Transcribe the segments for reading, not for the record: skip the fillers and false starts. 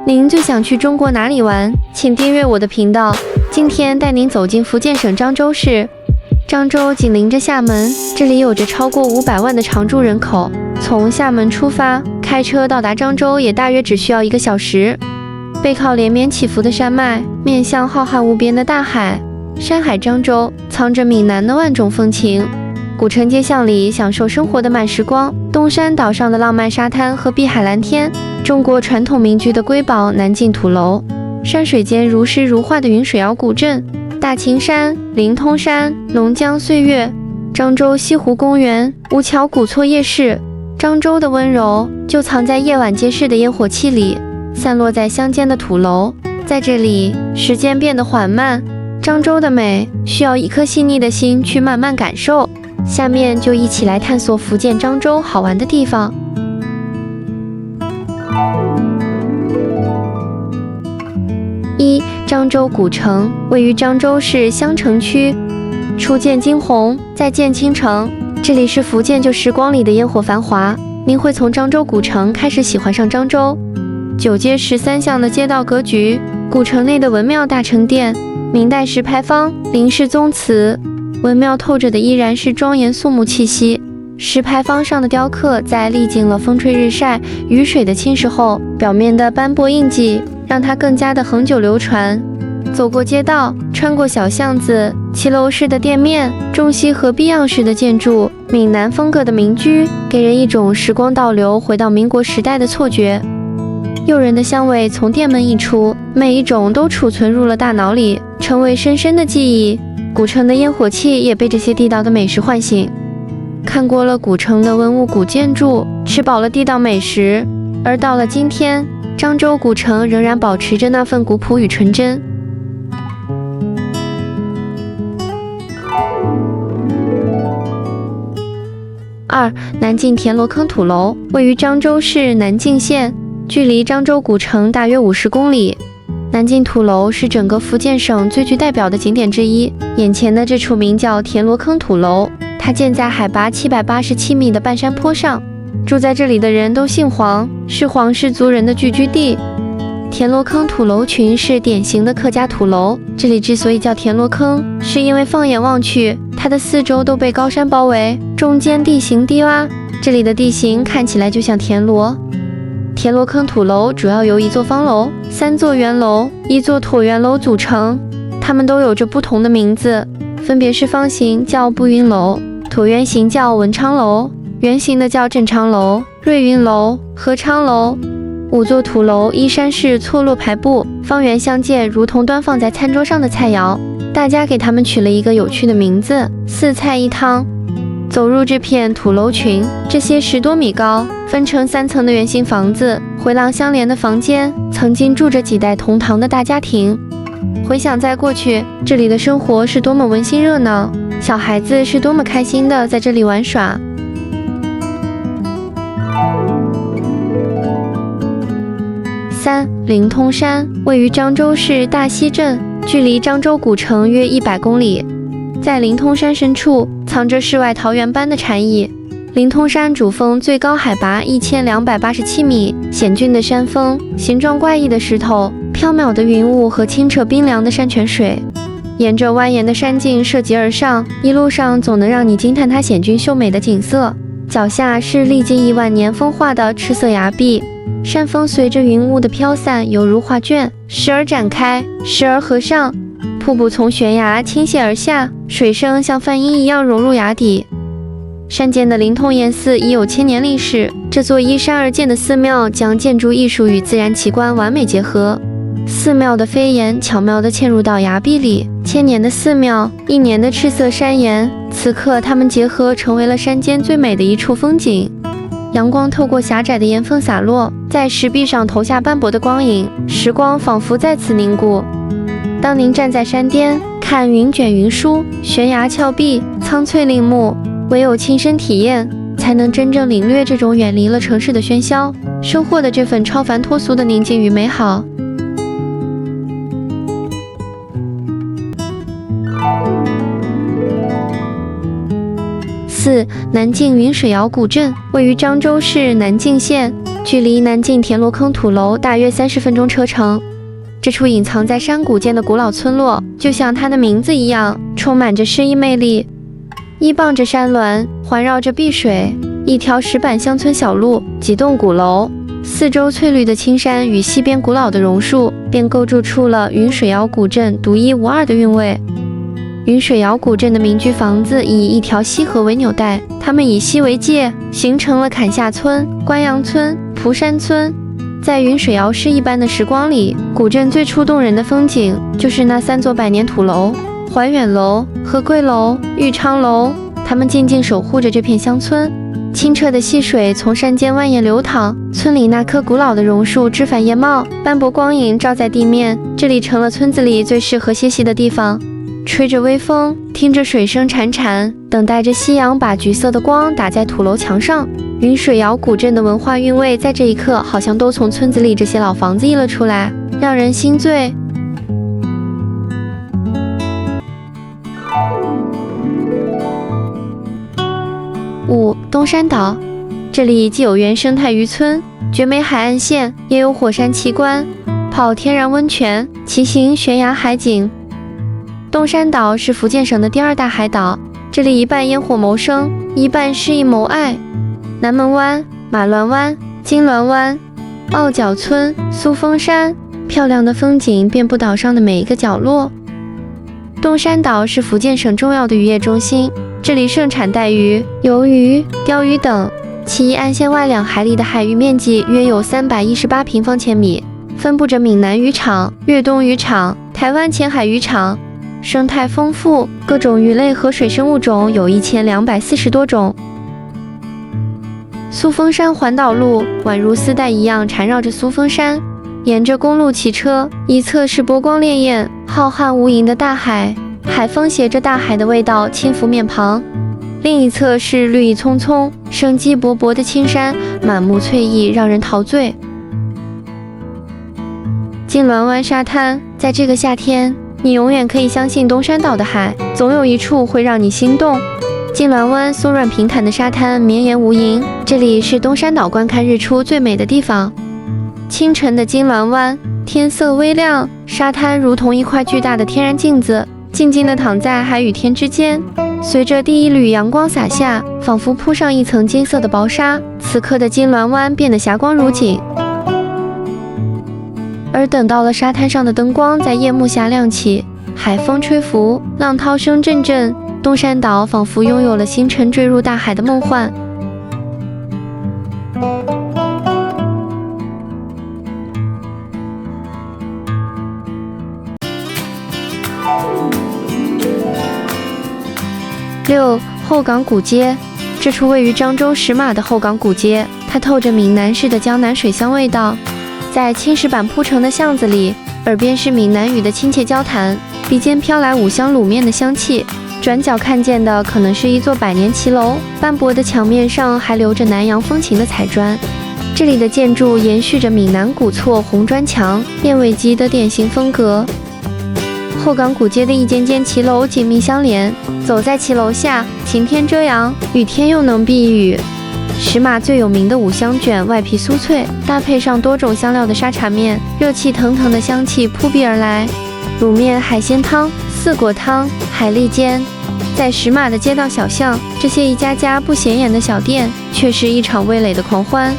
您最想去中国哪里玩？请订阅我的频道。今天带您走进福建省漳州市。漳州紧邻着厦门，这里有着超过500万的常住人口。从厦门出发，开车到达漳州也大约只需要1个小时。背靠连绵起伏的山脉，面向浩瀚无边的大海，山海漳州藏着闽南的万种风情。古城街巷里享受生活的慢时光，东山岛上的浪漫沙滩和碧海蓝天，中国传统民居的瑰宝南靖土楼，山水间如诗如画的云水谣古镇，大青山、灵通山、龙江岁月，漳州西湖公园、吴桥古厝夜市。漳州的温柔就藏在夜晚街市的烟火气里，散落在乡间的土楼。在这里，时间变得缓慢，漳州的美需要一颗细腻的心去慢慢感受。下面就一起来探索福建漳州好玩的地方。1. 漳州古城位于漳州市香城区，初见惊鸿，再见倾城。这里是福建旧时光里的烟火繁华，您会从漳州古城开始喜欢上漳州。9街13巷的街道格局，古城内的文庙大成殿，明代石牌坊、林氏宗祠。文庙透着的依然是庄严肃穆气息，石牌坊上的雕刻在历经了风吹日晒、雨水的侵蚀后，表面的斑驳印记让它更加的恒久流传。走过街道，穿过小巷子，骑楼式的店面，中西合璧样式的建筑，闽南风格的民居，给人一种时光倒流回到民国时代的错觉。诱人的香味从店门溢出，每一种都储存入了大脑里，成为深深的记忆。古城的烟火气也被这些地道的美食唤醒。看过了古城的文物古建筑，吃饱了地道美食，而到了今天，漳州古城仍然保持着那份古朴与纯真。2. 南靖田螺坑土楼位于漳州市南靖县，距离漳州古城大约50公里。南靖土楼是整个福建省最具代表的景点之一。眼前的这处名叫田螺坑土楼，它建在海拔787米的半山坡上，住在这里的人都姓黄，是黄氏族人的聚居地。田螺坑土楼群是典型的客家土楼，这里之所以叫田螺坑，是因为放眼望去，它的四周都被高山包围，中间地形低洼，这里的地形看起来就像田螺。田螺坑土楼主要由1座方楼、3座圆楼、1座椭圆楼组成，它们都有着不同的名字，分别是方形叫步云楼，椭圆形叫文昌楼，圆形的叫正昌楼、瑞云楼、和昌楼。5座土楼依山势错落排布，方圆相间，如同端放在餐桌上的菜肴。大家给它们取了一个有趣的名字：4菜1汤。走入这片土楼群，这些10多米高、分成3层的圆形房子，回廊相连的房间，曾经住着几代同堂的大家庭。回想在过去，这里的生活是多么温馨热闹，小孩子是多么开心的在这里玩耍。3. 灵通山位于漳州市大溪镇，距离漳州古城约100公里。在灵通山深处，藏着世外桃源般的禅意。灵通山主峰最高海拔1287米，险峻的山峰，形状怪异的石头，缥缈的云雾和清澈冰凉的山泉水，沿着蜿蜒的山径涉级而上，一路上总能让你惊叹它险峻秀美的景色。脚下是历经1万年风化的赤色崖壁，山峰随着云雾的飘散，犹如画卷，时而展开，时而合上。瀑布从悬崖倾泻而下，水声像梵音一样融入崖底。山间的灵通岩寺已有1000年历史，这座依山而建的寺庙将建筑艺术与自然奇观完美结合。寺庙的飞檐巧妙地嵌入到崖壁里，1000年的寺庙，1年的赤色山岩，此刻它们结合成为了山间最美的一处风景。阳光透过狭窄的岩缝洒落，在石壁上投下斑驳的光影，时光仿佛在此凝固。当您站在山巅，看云卷云舒，悬崖峭壁，苍翠林木，唯有亲身体验，才能真正领略这种远离了城市的喧嚣，收获的这份超凡脱俗的宁静与美好。4. 南靖云水谣古镇位于漳州市南靖县，距离南晋田螺坑土楼大约30分钟车程。这处隐藏在山谷间的古老村落，就像它的名字一样，充满着诗意魅力。依傍着山峦，环绕着碧水，一条石板乡村小路，几栋古楼，四周翠绿的青山与西边古老的榕树，便构筑出了云水窑古镇独一无二的韵味。云水窑古镇的民居房子以一条溪河为纽带，它们以溪为界，形成了坎下村、关阳村、蒲山村。在云水窑市一般的时光里，古镇最触动人的风景就是那3座百年土楼：怀远楼、和贵楼、玉昌楼。它们静静守护着这片乡村。清澈的溪水从山间蜿蜒流淌，村里那棵古老的榕树枝繁叶茂，斑驳光影照在地面，这里成了村子里最适合歇息的地方。吹着微风，听着水声潺潺，等待着夕阳把橘色的光打在土楼墙上。云水窑古镇的文化韵味在这一刻好像都从村子里这些老房子溢了出来，让人心醉。5. 东山岛，这里既有原生态渔村、绝美海岸线，也有火山奇观、泡天然温泉、骑行悬崖海景。东山岛是福建省的第2大海岛，这里一半烟火谋生，一半诗意谋爱。南门湾、马峦湾、金銮湾、澳角村、苏峰山，漂亮的风景遍布岛上的每一个角落。东山岛是福建省重要的渔业中心，这里盛产带鱼、鱿鱼、鲷鱼等，其岸线外2海里的海域面积约有318平方千米，分布着闽南渔场、粤东渔场、台湾前海渔场，生态丰富，各种鱼类和水生物种有1240多种。苏峰山环岛路宛如丝带一样缠绕着苏峰山，沿着公路骑车，一侧是波光潋滟、浩瀚无垠的大海，海风携着大海的味道轻拂面庞；另一侧是绿意葱葱、生机勃勃的青山，满目翠意，让人陶醉。金銮湾沙滩，在这个夏天，你永远可以相信东山岛的海，总有一处会让你心动。金銮湾松软平坦的沙滩绵延无垠，这里是东山岛观看日出最美的地方。清晨的金銮湾，天色微亮，沙滩如同一块巨大的天然镜子，静静地躺在海与天之间。随着第一缕阳光洒下，仿佛铺上一层金色的薄纱，此刻的金銮湾变得霞光如锦。而等到了沙滩上的灯光在夜幕下亮起，海风吹拂，浪涛声阵阵，东山岛仿佛拥有了星辰坠入大海的梦幻。6. 后港古街，这处位于漳州石马的后港古街，它透着闽南式的江南水乡味道。在青石板铺成的巷子里，耳边是闽南语的亲切交谈，鼻尖飘来五香卤面的香气。转角看见的可能是一座百年骑楼，斑驳的墙面上还留着南洋风情的彩砖。这里的建筑延续着闽南古厝红砖墙、燕尾基的典型风格。后港古街的一间间骑楼紧密相连，走在骑楼下，晴天遮阳，雨天又能避雨。石马最有名的五香卷，外皮酥脆，搭配上多种香料的沙茶面，热气腾腾的香气扑鼻而来。卤面、海鲜汤、四果汤、海蛎煎，在石马的街道小巷，这些一家家不显眼的小店，却是一场味蕾的狂欢。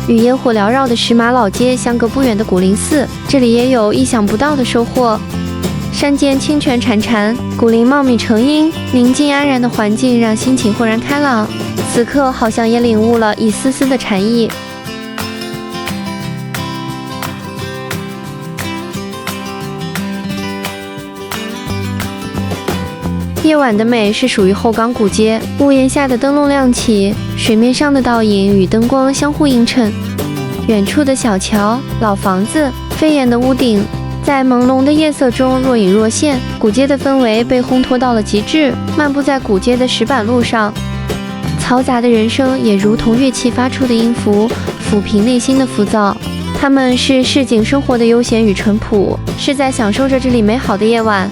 与烟火缭绕的石马老街相隔不远的古灵寺，这里也有意想不到的收获。山间清泉潺潺，古林茂密成荫，宁静安然的环境让心情豁然开朗。此刻好像也领悟了一丝丝的禅意。夜晚的美是属于后港古街，屋檐下的灯笼亮起，水面上的倒影与灯光相互映衬。远处的小桥、老房子、飞檐的屋顶，在朦胧的夜色中若隐若现，古街的氛围被烘托到了极致。漫步在古街的石板路上，嘈杂的人声也如同乐器发出的音符，抚平内心的浮躁。他们是市井生活的悠闲与淳朴，是在享受着这里美好的夜晚。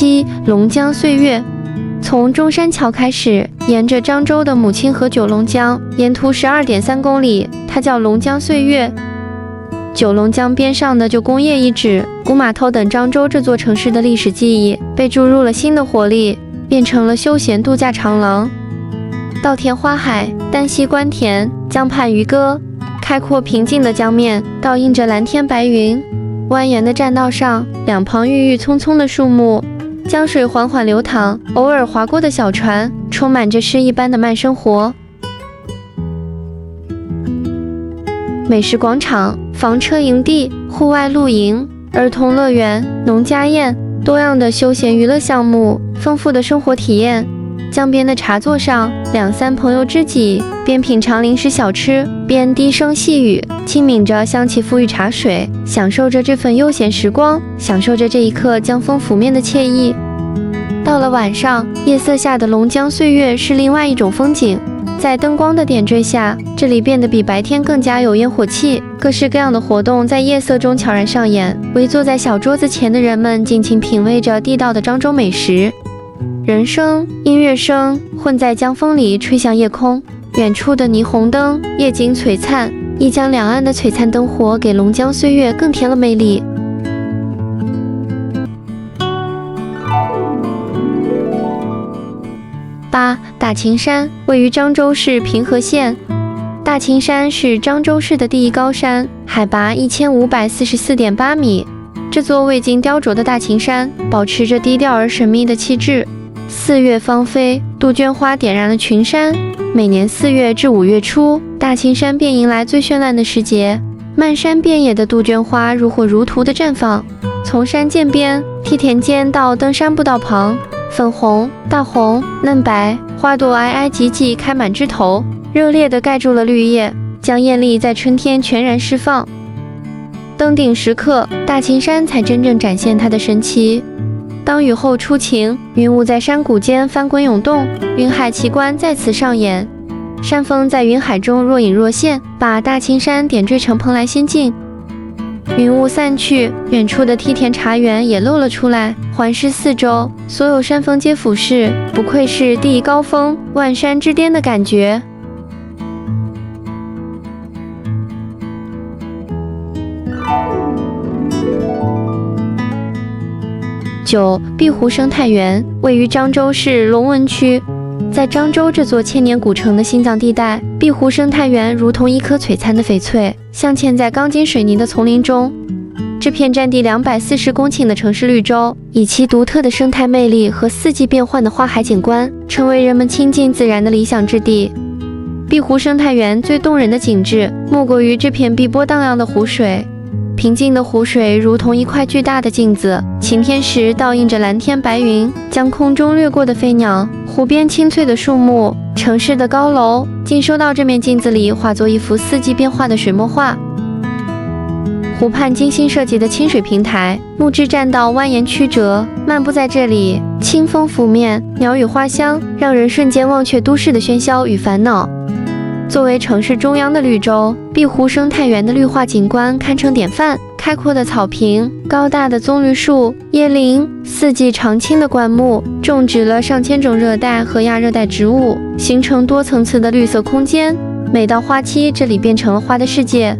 7. 龙江岁月。从中山桥开始，沿着漳州的母亲河九龙江，沿途12.3公里，它叫龙江岁月。九龙江边上的旧工业遗址、古码头等漳州这座城市的历史记忆被注入了新的活力，变成了休闲度假长廊。稻田花海，丹溪观田，江畔渔歌，开阔平静的江面倒映着蓝天白云。蜿蜒的栈道上，两旁郁郁葱葱的树木，江水缓缓流淌，偶尔划过的小船，充满着诗一般的慢生活。美食广场、房车营地、户外露营、儿童乐园、农家宴，多样的休闲娱乐项目，丰富的生活体验。江边的茶座上，2、3朋友知己，边品尝零食小吃，边低声细语，轻抿着香气馥郁茶水，享受着这份悠闲时光，享受着这一刻江风拂面的惬意。到了晚上，夜色下的龙江岁月是另外一种风景。在灯光的点缀下，这里变得比白天更加有烟火气，各式各样的活动在夜色中悄然上演。围坐在小桌子前的人们尽情品味着地道的漳州美食，人声、音乐声混在江风里吹向夜空。远处的霓虹灯，夜景璀璨，一江两岸的璀璨灯火给龙江岁月更添了魅力。8. 大青山，位于漳州市平和县。大青山是漳州市的第一高山，海拔1544.8米。这座未经雕琢的大青山，保持着低调而神秘的气质。4月芳菲，杜鹃花点燃了群山。每年4月至5月初，大青山便迎来最绚烂的时节，漫山遍野的杜鹃花如火如荼地绽放。从山涧边、梯田间到登山步道旁，粉红、大红、嫩白，花朵挨挨挤挤开满枝头，热烈地盖住了绿叶，将艳丽在春天全然释放。登顶时刻，大青山才真正展现它的神奇。当雨后初晴，云雾在山谷间翻滚涌动，云海奇观再次上演。山峰在云海中若隐若现，把大青山点缀成蓬莱仙境。云雾散去，远处的梯田茶园也露了出来，环视四周，所有山峰皆俯视，不愧是第一高峰，万山之巅的感觉。9. 碧湖生态园，位于漳州市龙文区。在漳州这座千年古城的心脏地带，碧湖生态园如同一颗璀璨的翡翠，镶嵌在钢筋水泥的丛林中。这片占地240公顷的城市绿洲，以其独特的生态魅力和四季变换的花海景观，成为人们亲近自然的理想之地。碧湖生态园最动人的景致，莫过于这片碧波荡漾的湖水。平静的湖水如同一块巨大的镜子，晴天时倒映着蓝天白云，将空中掠过的飞鸟，湖边青翠的树木，城市的高楼，尽收到这面镜子里，化作一幅四季变化的水墨画。湖畔精心设计的清水平台，木质栈道蜿蜒曲折，漫步在这里，清风拂面，鸟语花香，让人瞬间忘却都市的喧嚣与烦恼。作为城市中央的绿洲，碧湖生态园的绿化景观堪称典范。开阔的草坪、高大的棕榈树、椰林，四季常青的灌木，种植了上千种热带和亚热带植物，形成多层次的绿色空间。每到花期，这里变成了花的世界。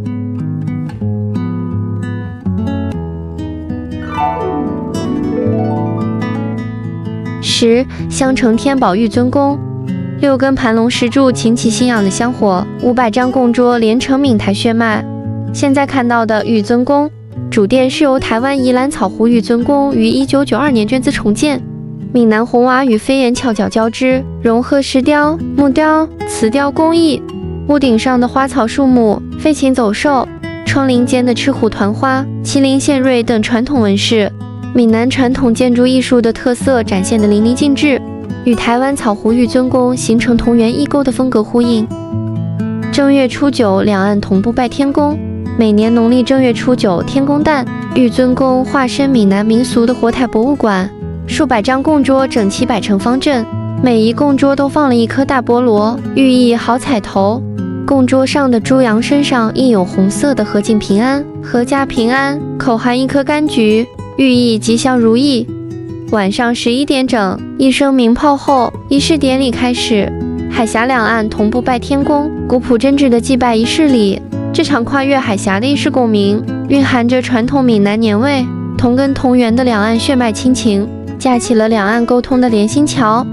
10. 香城天宝玉尊宫。6根盘龙石柱擎起信仰的香火，500张供桌连成闽台血脉。现在看到的玉尊宫主殿是由台湾宜兰草湖玉尊宫于1992年捐资重建，闽南红瓦与飞檐翘角交织，融合石雕、木雕、瓷雕工艺。屋顶上的花草树木、飞禽走兽，窗棂间的赤虎团花、麒麟献瑞等传统纹饰，闽南传统建筑艺术的特色展现得淋漓尽致，与台湾草湖玉尊宫形成同源异构的风格呼应。正月初9，两岸同步拜天公。每年农历正月初9天公诞，玉尊宫化身闽南民俗的活态博物馆，数百张供桌整齐摆成方阵，每一供桌都放了一颗大菠萝，寓意好彩头。供桌上的猪羊身上印有红色的合境平安、阖家平安，口含一颗柑橘，寓意吉祥如意。晚上11点整，一声鸣炮后，仪式典礼开始。海峡两岸同步拜天公，古朴真挚的祭拜仪式里，这场跨越海峡的仪式共鸣，蕴含着传统闽南年味，同根同源的两岸血脉亲情，架起了两岸沟通的连心桥。